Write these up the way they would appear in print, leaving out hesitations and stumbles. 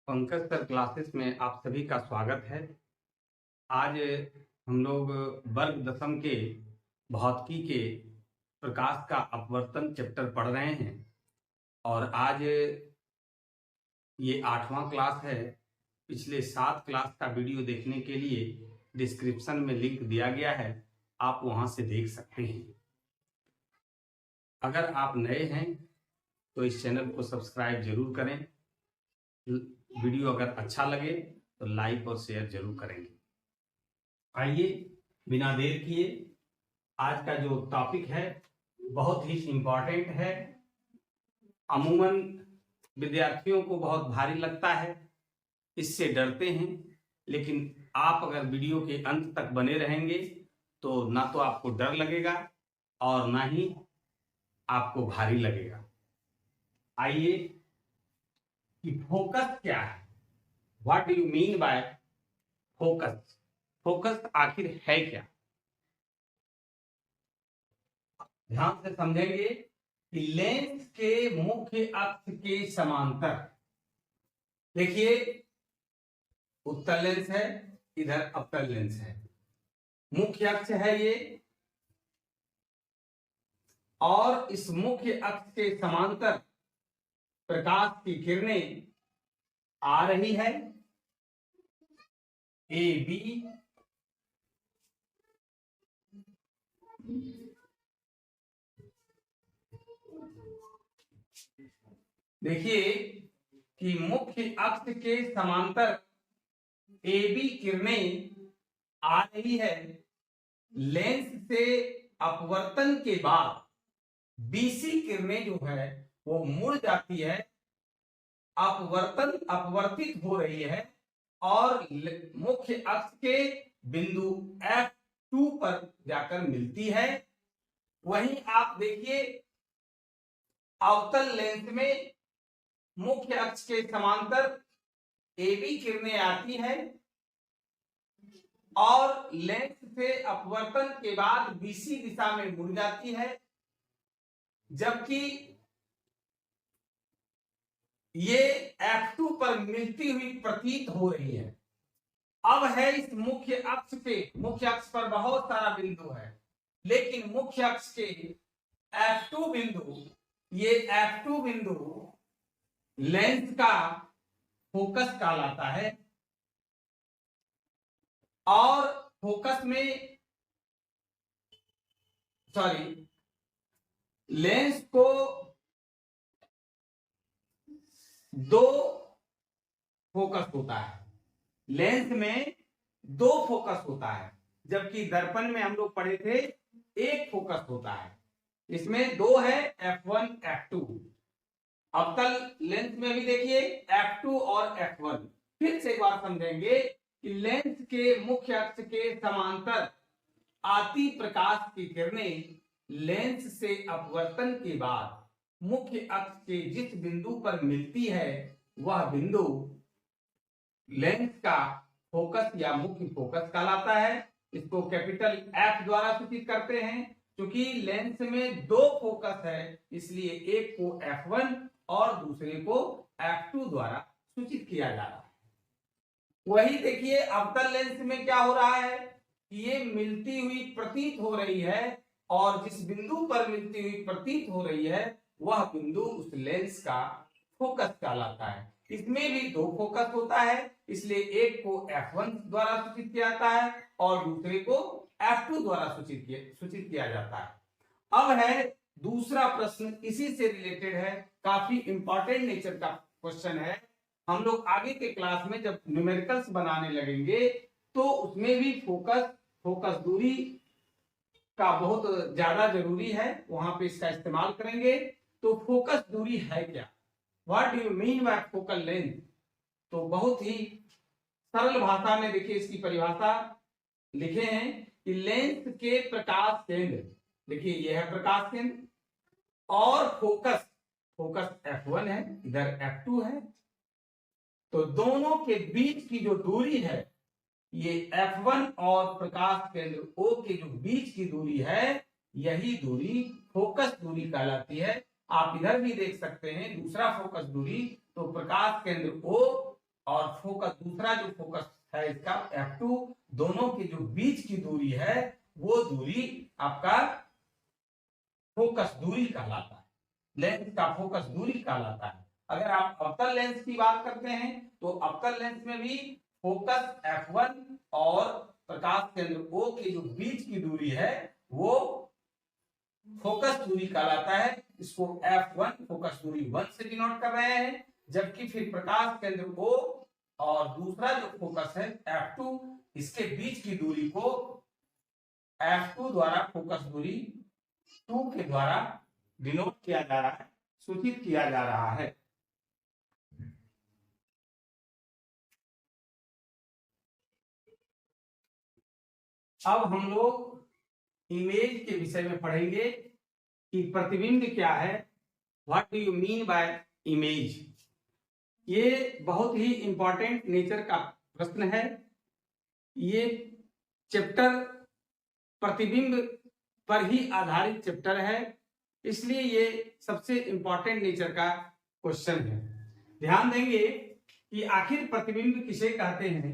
Pankaj sir classes में आप सभी का स्वागत है। आज हम लोग वर्ग दशम के भौतिकी के प्रकाश का अपवर्तन चैप्टर पढ़ रहे हैं और आज ये 8वां क्लास है। पिछले 7 क्लास का वीडियो देखने के लिए डिस्क्रिप्शन में लिंक दिया गया है, आप वहां से देख सकते हैं। अगर आप नए हैं तो इस चैनल को सब्सक्राइब जरूर करें। वीडियो अगर अच्छा लगे तो लाइक और शेयर जरूर करेंगे। आइए बिना देर किए आज का जो टॉपिक है बहुत ही इम्पोर्टेंट है। अमूमन विद्यार्थियों को बहुत भारी लगता है, इससे डरते हैं, लेकिन आप अगर वीडियो के अंत तक बने रहेंगे तो ना तो आपको डर लगेगा और ना ही आपको भारी लगेगा। आइए कि फोकस क्या है, what do you mean by focus. Focus आखिर है क्या, ध्यान से समझेंगे कि लेंस के मुख्य अक्ष के समांतर, देखिए उत्तल लेंस है, इधर अवतल लेंस है, मुख्य अक्ष है ये, और इस मुख्य अक्ष के समांतर प्रकाश की किरणें आ रही है। ए बी देखिए कि मुख्य अक्ष के समांतर ए बी किरणें आ रही है। लेंस से अपवर्तन के बाद बीसी किरणें जो है वो मुड़ जाती है, अपवर्तित हो रही है और मुख्य अक्ष के बिंदु F2 पर जाकर मिलती है। वहीं आप देखिए अवतल लेंस में मुख्य अक्ष के समांतर AB किरणें आती है और लेंस से अपवर्तन के बाद BC दिशा में मुड़ जाती है, जबकि ये F2 पर मिलती हुई प्रतीत हो रही है। अब है इस मुख्य अक्ष पर बहुत सारा बिंदु है, लेकिन मुख्य अक्ष के F2 बिंदु, ये F2 बिंदु लेंस का फोकस कहलाता है। और फोकस में लेंस को दो फोकस होता है, लेंस में दो फोकस होता है, जबकि दर्पण में हम लोग पढ़े थे एक फोकस होता है। इसमें दो है, F1 F2। अवतल लेंस में भी देखिए F2 और F1। फिर से एक बार समझेंगे कि लेंस के मुख्य अक्ष के समांतर आती प्रकाश की किरणें लेंस से अपवर्तन के बाद मुख्य अक्ष के जिस बिंदु पर मिलती है वह बिंदु लेंस का फोकस या मुख्य फोकस कहलाता है। इसको कैपिटल F द्वारा सूचित करते हैं। क्योंकि लेंस में दो फोकस है, इसलिए एक को F1 और दूसरे को F2 द्वारा सूचित किया जा रहा है। वही देखिए अवतल लेंस में क्या हो रहा है कि ये मिलती हुई प्रतीत हो रही है और जिस बिंदु पर मिलती हुई प्रतीत हो रही है वह बिंदु उस लेंस का फोकस कहलाता है। इसमें भी दो फोकस होता है, इसलिए एक को F1 द्वारा सूचित किया जाता है और दूसरे को F2 द्वारा सूचित किया जाता है। अब है दूसरा प्रश्न, इसी से रिलेटेड है, काफी इंपॉर्टेंट नेचर का क्वेश्चन है। हम लोग आगे के क्लास में जब न्यूमेरिकल्स बनाने लगेंगे तो उसमें भी फोकस दूरी का बहुत ज्यादा जरूरी है, वहां पे इसका इस्तेमाल करेंगे। तो फोकस दूरी है क्या, what do you mean by focal length. तो बहुत ही सरल भाषा में देखिए इसकी परिभाषा लिखे हैं कि लेंस के प्रकाश केंद्र, देखिए यह है प्रकाश केंद्र, और फोकस F1 है, इधर F2 है, तो दोनों के बीच की जो दूरी है ये F1 और प्रकाश केंद्र O के जो बीच की दूरी है यही दूरी फोकस दूरी कहलाती है। आप इधर भी देख सकते हैं दूसरा फोकस दूरी, तो प्रकाश केंद्र O और फोकस दूसरा जो फोकस है इसका F2, दोनों के जो बीच की दूरी है वो दूरी आपका फोकस दूरी कहलाता है, लेंस का फोकस दूरी कहलाता है। अगर आप अवतल लेंस की बात करते हैं तो अवतल लेंस में भी फोकस F1 और प्रकाश केंद्र O के जो बीच की दूरी है वो फोकस दूरी कहलाता है। इसको F1 फोकस दूरी 1 से डिनोट कर रहे हैं, जबकि फिर प्रकाश केंद्र O और दूसरा जो फोकस है F2, इसके बीच की दूरी को F2 द्वारा फोकस दूरी 2 के द्वारा डिनोट किया जा रहा है, सूचित किया जा रहा है। अब हम लोग इमेज के विषय में पढ़ेंगे कि प्रतिबिंब क्या है, what do you mean by image. ये बहुत ही इंपॉर्टेंट नेचर का प्रश्न है। ये चैप्टर प्रतिबिंब पर ही आधारित चैप्टर है, इसलिए ये सबसे इंपॉर्टेंट नेचर का क्वेश्चन है। ध्यान देंगे कि आखिर प्रतिबिंब किसे कहते हैं।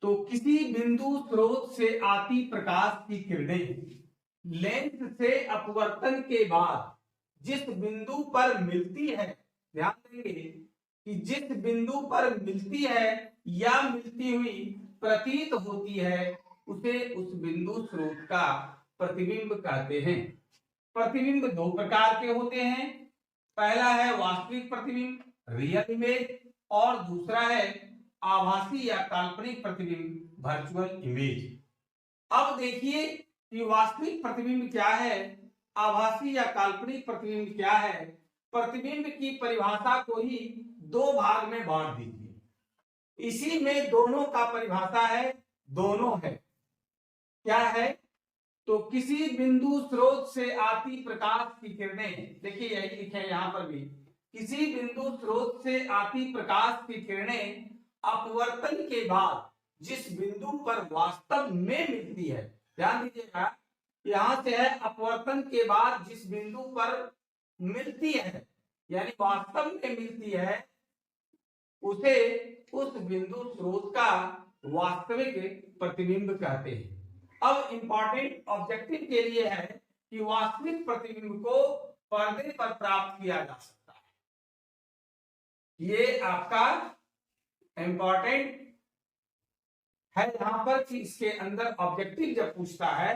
तो किसी बिंदु स्रोत से आती प्रकाश की किरणें लेंस से अपवर्तन के बाद जिस बिंदु पर मिलती है, ध्यान देंगे कि जिस बिंदु पर मिलती है या मिलती हुई प्रतीत होती है उसे उस बिंदु स्रोत का प्रतिबिंब कहते हैं। प्रतिबिंब दो प्रकार के होते हैं, पहला है वास्तविक प्रतिबिंब रियल इमेज, और दूसरा है आभासी या काल्पनिक प्रतिबिंब वर्चुअल इमेज। अब देखिए कि वास्तविक प्रतिबिंब क्या है, आभासी या काल्पनिक प्रतिबिंब क्या है। प्रतिबिंब की परिभाषा को ही दो भाग में बांट दीजिए। इसी में दोनों का परिभाषा है, दोनों है, क्या है। तो किसी बिंदु स्रोत से आती प्रकाश की किरणें, देखिए यही लिखे हैं यहां पर भी, किसी बिंदु स्रोत से आती प्रकाश की किरणें अपवर्तन के बाद जिस बिंदु पर वास्तव में मिलती है, ध्यान दीजिएगा यहां से है अपवर्तन के बाद जिस बिंदु पर मिलती है, यानी वास्तव में मिलती है, उसे उस बिंदु स्रोत का वास्तविक प्रतिबिंब कहते हैं। अब इंपॉर्टेंट ऑब्जेक्टिव के लिए है कि वास्तविक प्रतिबिंब को पर्दे पर प्राप्त किया जा सकता है। ये आपका इंपॉर्टेंट है यहां पर कि इसके अंदर ऑब्जेक्टिव जब पूछता है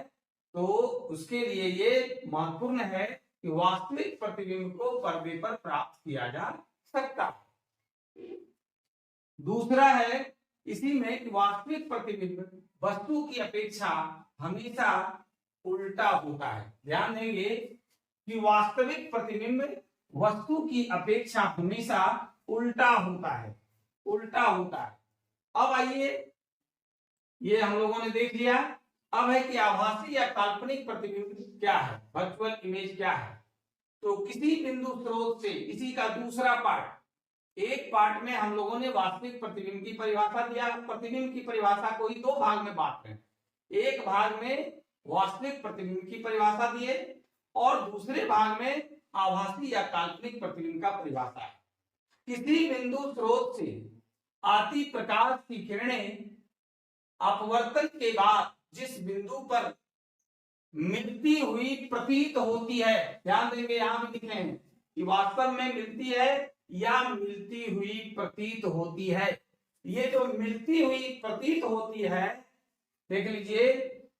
तो उसके लिए ये महत्वपूर्ण है कि वास्तविक प्रतिबिंब को पर्दे पर प्राप्त किया जा सकता है। दूसरा है इसी में कि वास्तविक प्रतिबिंब वस्तु की अपेक्षा हमेशा उल्टा होता है। ध्यान देंगे कि वास्तविक प्रतिबिंब वस्तु की अपेक्षा हमेशा उल्टा होता है, उल्टा होता है। अब आइए, ये हम लोगों ने देख लिया। अब है कि आभासी या काल्पनिक प्रतिबिंब क्या है, वर्चुअल इमेज क्या है। तो किसी बिंदु स्रोत से, इसी का दूसरा पार्ट, एक पार्ट में हम लोगों ने वास्तविक प्रतिबिंब की परिभाषा दिया, प्रतिबिंब की परिभाषा को ही दो भाग में बांट रहे हैं। एक भाग में वास्तविक प्रतिबिंब की परिभाषा दिए और दूसरे भाग में आभासी या काल्पनिक प्रतिबिंब का परिभाषा है। किसी बिंदु स्रोत से आती प्रकाश की किरणें अपवर्तन के बाद जिस बिंदु पर मिलती हुई प्रतीत होती है, ध्यान देंगे यहां भी लिखे हैं कि वास्तव में मिलती है या मिलती हुई प्रतीत होती है। ये जो मिलती हुई प्रतीत होती है, देख लीजिए,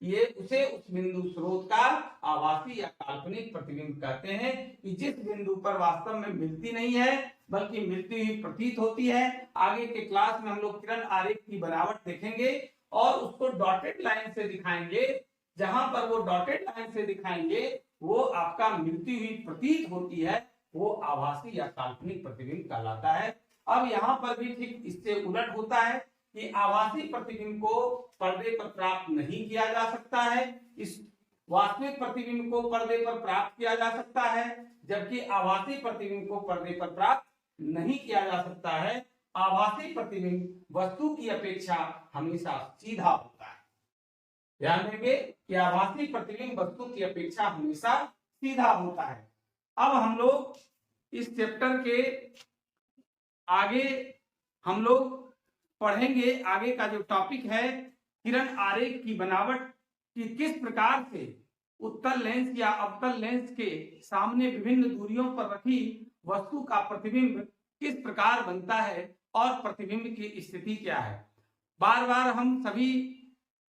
ये उसे उस बिंदु स्रोत का आभासी या काल्पनिक प्रतिबिंब कहते हैं कि जिस बिंदु पर वास्तव में मिलती नहीं है बल्कि मिलती हुई प्रतीत होती है। आगे के क्लास में हम लोग किरण आरेख की बनावट देखेंगे और उसको डॉटेड लाइन से दिखाएंगे। जहां पर वो डॉटेड लाइन से दिखाएंगे वो आपका मिलती हुई प्रतीत होती है, वो आभासी या काल्पनिक प्रतिबिंब कहलाता है। अब यहाँ पर भी ठीक इससे उलट होता है कि आभासी प्रतिबिंब को पर्दे पर प्राप्त नहीं किया जा सकता है, इस वास्तविक प्रतिबिंब को पर्दे पर प्राप्त किया जा सकता है, जबकि आभासी प्रतिबिंब को पर्दे पर प्राप्त नहीं किया जा सकता है। आभासी प्रतिबिंब वस्तु की अपेक्षा हमेशा सीधा होता है। ध्यान देंगे कि आभासी प्रतिबिंब वस्तु की अपेक्षा हमेशा सीधा होता है। अब हम लोग इस चैप्टर के आगे हम लोग पढ़ेंगे आगे का जो टॉपिक है, किरण आरेख की बनावट की किस प्रकार से उत्तल लेंस या अवतल लेंस के सामने विभिन्न दूरियों पर रखी वस्तु का प्रतिबिंब किस प्रकार बनता है और प्रतिबिंब की स्थिति क्या है। बार बार हम सभी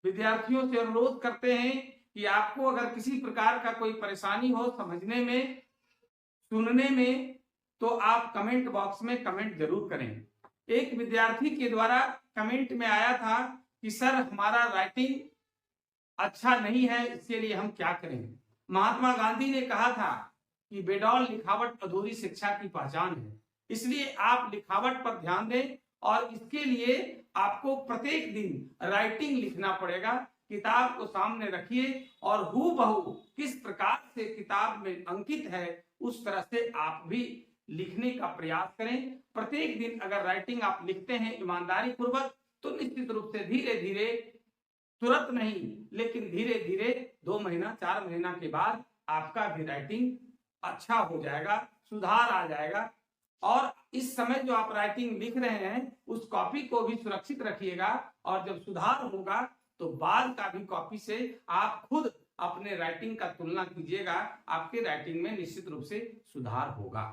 विद्यार्थियों से अनुरोध करते हैं कि आपको अगर किसी प्रकार का कोई परेशानी हो समझने में, सुनने में, तो आप कमेंट बॉक्स में कमेंट जरूर करें। एक विद्यार्थी के द्वारा कमेंट में आया था कि सर हमारा राइटिंग अच्छा नहीं है, इसके लिए हम क्या करें। महात्मा गांधी ने कहा था कि बेडौल लिखावट अधूरी शिक्षा की पहचान है, इसलिए आप लिखावट पर ध्यान दें और इसके लिए आपको प्रत्येक दिन राइटिंग लिखना पड़ेगा। किताब को सामने रखिए और हूबहू किस प्रकार से किताब में अंकित है उस तरह से आप भी लिखने का प्रयास करें। प्रत्येक दिन अगर राइटिंग आप लिखते हैं ईमानदारी पूर्वक तो निश्चित रूप से धीरे धीरे, तुरंत नहीं लेकिन धीरे धीरे 2 महीना 4 महीना के बाद आपका भी राइटिंग अच्छा हो जाएगा, सुधार आ जाएगा। और इस समय जो आप राइटिंग लिख रहे हैं उस कॉपी को भी सुरक्षित रखिएगा और जब सुधार होगा तो बाद का भी कॉपी से आप खुद अपने राइटिंग का तुलना कीजिएगा, आपके राइटिंग में निश्चित रूप से सुधार होगा।